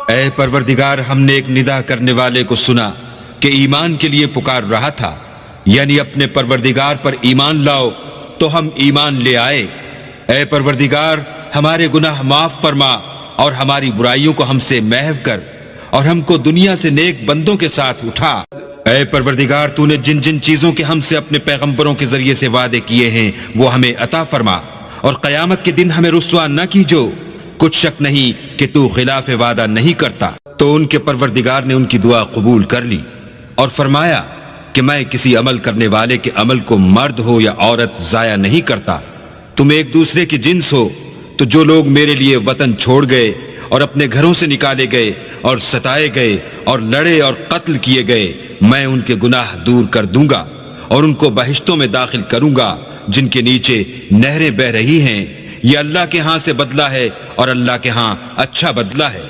ऐ परवरदिगार, हमने एक निदा करने वाले को सुना कि ईमान के लिए पुकार रहा था, यानी अपने परवरदिगार पर ईमान लाओ, तो हम ईमान ले आए। ऐ परवरदिगार, हमारे गुनाह माफ फरमा और हमारी बुराइयों को हमसे महव कर और हमको दुनिया से नेक बंदों के साथ उठा। ऐ परवरदिगार, तूने जिन जिन चीजों के हमसे अपने पैगंबरों के जरिए से वादे किए हैं वो हमें अता फरमा और कयामत के दिन हमें रुस्वा न कीजो। कुछ शक नहीं कि तू खिलाफ वादा नहीं करता। तो उनके परवरदिगार ने उनकी दुआ कबूल कर ली और फरमाया कि मैं किसी अमल करने वाले के अमल को मर्द हो या औरत जाया नहीं करता। तुम एक दूसरे की जिन्स हो, तो जो लोग मेरे लिए वतन छोड़ गए और अपने घरों से निकाले गए और सताए गए और लड़े और कत्ल किए गए, मैं उनके गुनाह दूर कर दूंगा और उनको बहिश्तों में दाखिल करूंगा जिनके नीचे नहरें बह रही हैं। ये अल्लाह के हां से बदला है और अल्लाह के हां अच्छा बदला है।